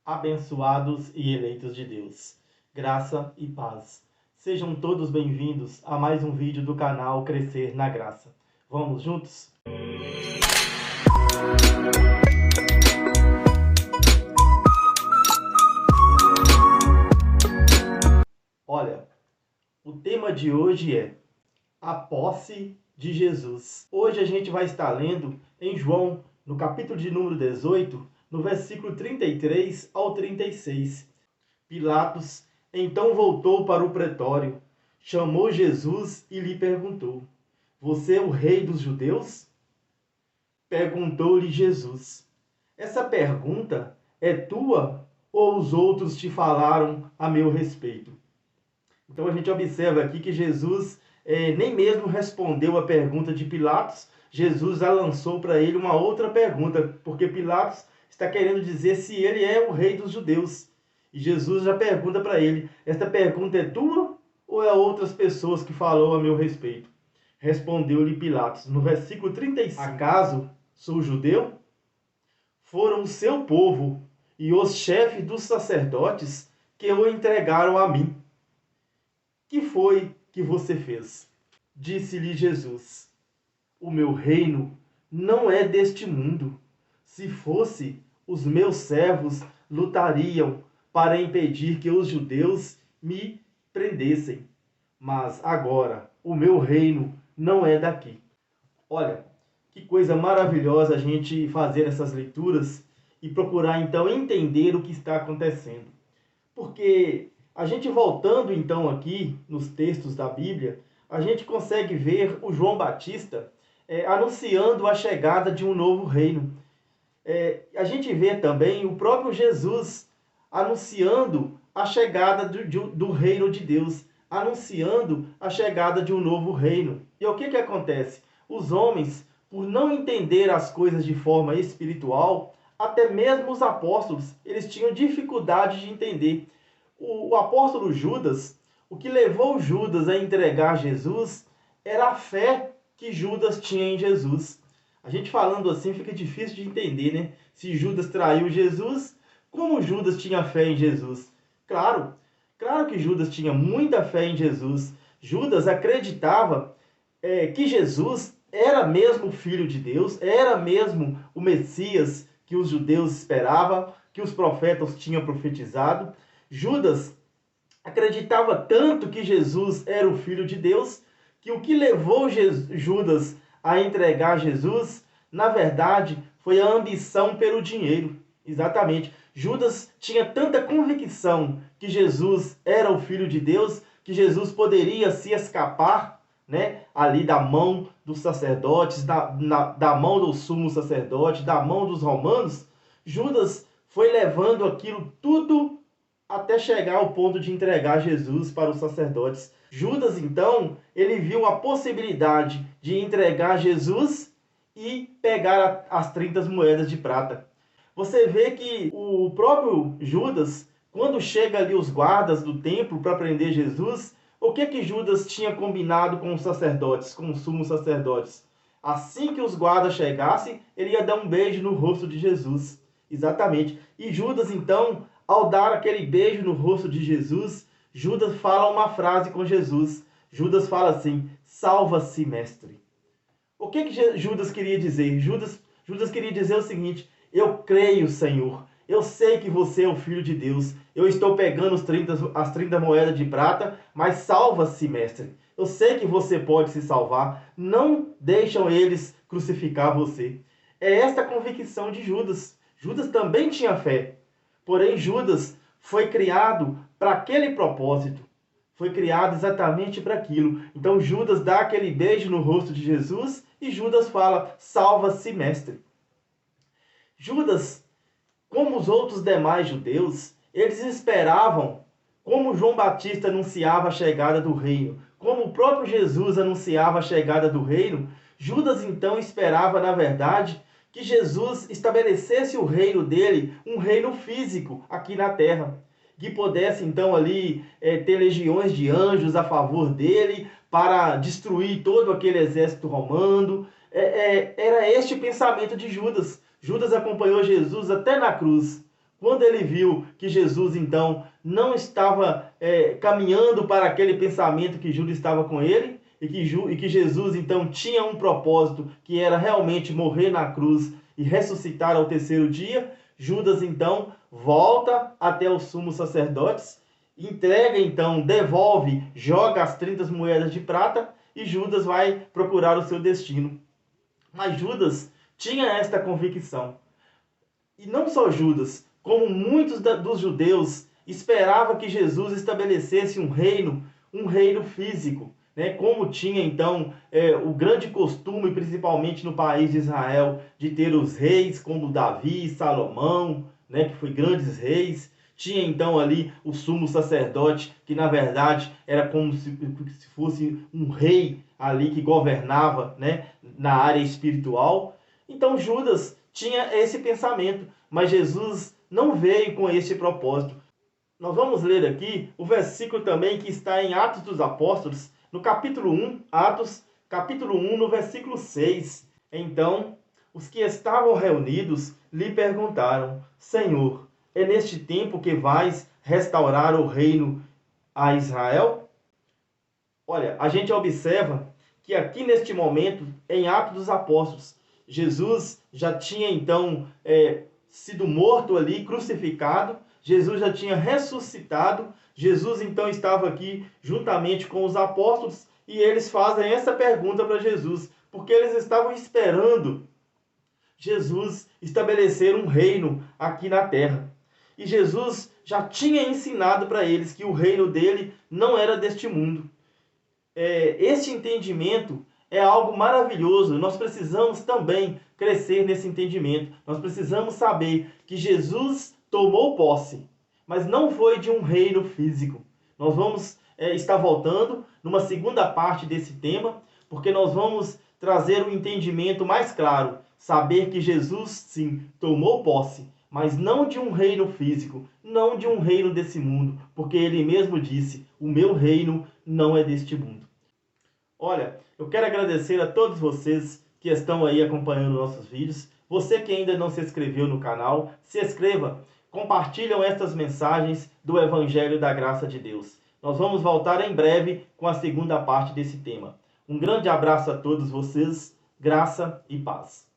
Abençoados e eleitos de Deus, graça e paz. Sejam todos bem-vindos a mais um vídeo do canal Crescer na Graça. Vamos juntos? Olha, o tema de hoje é a posse de Jesus. Hoje a gente vai estar lendo em João, no capítulo de número 18, no versículo 33 ao 36. Pilatos então voltou para o pretório, chamou Jesus e lhe perguntou: Você é o rei dos judeus? Perguntou-lhe Jesus: Essa pergunta é tua ou os outros te falaram a meu respeito? Então a gente observa aqui que Jesus nem mesmo respondeu a pergunta de Pilatos. Jesus já lançou para ele uma outra pergunta, porque Pilatos está querendo dizer se ele é o rei dos judeus. E Jesus já pergunta para ele: esta pergunta é tua ou é outras pessoas que falou a meu respeito? Respondeu-lhe Pilatos, no versículo 35: Acaso sou judeu? Foram o seu povo e os chefes dos sacerdotes que o entregaram a mim. Que foi que você fez? Disse-lhe Jesus: O meu reino não é deste mundo. Se fosse, os meus servos lutariam para impedir que os judeus me prendessem. Mas agora, o meu reino não é daqui. Olha, que coisa maravilhosa a gente fazer essas leituras e procurar então entender o que está acontecendo. Porque a gente voltando então aqui nos textos da Bíblia, a gente consegue ver o João Batista anunciando a chegada de um novo reino. A gente vê também o próprio Jesus anunciando a chegada do reino de Deus, anunciando a chegada de um novo reino. E o que acontece? Os homens, por não entender as coisas de forma espiritual, até mesmo os apóstolos, eles tinham dificuldade de entender. O apóstolo Judas, o que levou Judas a entregar Jesus era a fé que Judas tinha em Jesus. A gente falando assim fica difícil de entender, né? Se Judas traiu Jesus, como Judas tinha fé em Jesus? Claro que Judas tinha muita fé em Jesus. Judas acreditava que Jesus era mesmo o Filho de Deus, era mesmo o Messias que os judeus esperavam, que os profetas tinham profetizado. Judas acreditava tanto que Jesus era o Filho de Deus, que o que levou Judas a entregar Jesus, na verdade, foi a ambição pelo dinheiro. Exatamente. Judas tinha tanta convicção que Jesus era o Filho de Deus, que Jesus poderia se escapar, né, ali da mão dos sacerdotes, da mão do sumo sacerdote, da mão dos romanos. Judas foi levando aquilo tudo até chegar ao ponto de entregar Jesus para os sacerdotes. Judas, então, ele viu a possibilidade de entregar Jesus e pegar as 30 moedas de prata. Você vê que o próprio Judas, quando chega ali os guardas do templo para prender Jesus, o que Judas tinha combinado com os sacerdotes, com os sumos sacerdotes? Assim que os guardas chegassem, ele ia dar um beijo no rosto de Jesus. Exatamente. E Judas, então, ao dar aquele beijo no rosto de Jesus, Judas fala uma frase com Jesus. Judas fala assim: salva-se, mestre. O que Judas queria dizer? Judas queria dizer o seguinte: eu creio, Senhor. Eu sei que você é o Filho de Deus. Eu estou pegando as 30 moedas de prata, mas salva-se, mestre. Eu sei que você pode se salvar. Não deixam eles crucificar você. É esta a convicção de Judas. Judas também tinha fé. Porém, Judas foi criado para aquele propósito. Foi criado exatamente para aquilo. Então, Judas dá aquele beijo no rosto de Jesus e Judas fala: salva-se, mestre. Judas, como os outros demais judeus, eles esperavam, como João Batista anunciava a chegada do reino, como o próprio Jesus anunciava a chegada do reino, Judas então esperava, na verdade, que Jesus estabelecesse o reino dele, um reino físico aqui na terra, que pudesse então ali ter legiões de anjos a favor dele para destruir todo aquele exército romano. Era este o pensamento de Judas. Judas acompanhou Jesus até na cruz, quando ele viu que Jesus então não estava caminhando para aquele pensamento que Judas estava com ele, e que Jesus então tinha um propósito, que era realmente morrer na cruz e ressuscitar ao terceiro dia, Judas então volta até os sumos sacerdotes, entrega então, devolve, joga as 30 moedas de prata, e Judas vai procurar o seu destino. Mas Judas tinha esta convicção. E não só Judas, como muitos dos judeus esperava que Jesus estabelecesse um reino físico, né? Como tinha então o grande costume, principalmente no país de Israel, de ter os reis como Davi, Salomão, né? Que foi grandes reis. Tinha então ali o sumo sacerdote, que na verdade era como se fosse um rei ali que governava, né? Na área espiritual. Então Judas tinha esse pensamento, mas Jesus não veio com este propósito. Nós vamos ler aqui o versículo também que está em Atos dos Apóstolos, no capítulo 1, Atos, capítulo 1, no versículo 6. Então, os que estavam reunidos lhe perguntaram: Senhor, é neste tempo que vais restaurar o reino a Israel? Olha, a gente observa que aqui neste momento, em Atos dos Apóstolos, Jesus já tinha então sido morto ali, crucificado. Jesus já tinha ressuscitado. Jesus então estava aqui juntamente com os apóstolos e eles fazem essa pergunta para Jesus, porque eles estavam esperando Jesus estabelecer um reino aqui na terra. E Jesus já tinha ensinado para eles que o reino dele não era deste mundo. Este entendimento é algo maravilhoso. Nós precisamos também crescer nesse entendimento. Nós precisamos saber que Jesus tomou posse, mas não foi de um reino físico. Nós vamos estar voltando numa segunda parte desse tema, porque nós vamos trazer um entendimento mais claro. Saber que Jesus, sim, tomou posse, mas não de um reino físico, não de um reino desse mundo, porque ele mesmo disse: o meu reino não é deste mundo. Olha, eu quero agradecer a todos vocês que estão aí acompanhando nossos vídeos. Você que ainda não se inscreveu no canal, se inscreva. Compartilham estas mensagens do Evangelho da Graça de Deus. Nós vamos voltar em breve com a segunda parte desse tema. Um grande abraço a todos vocês, graça e paz.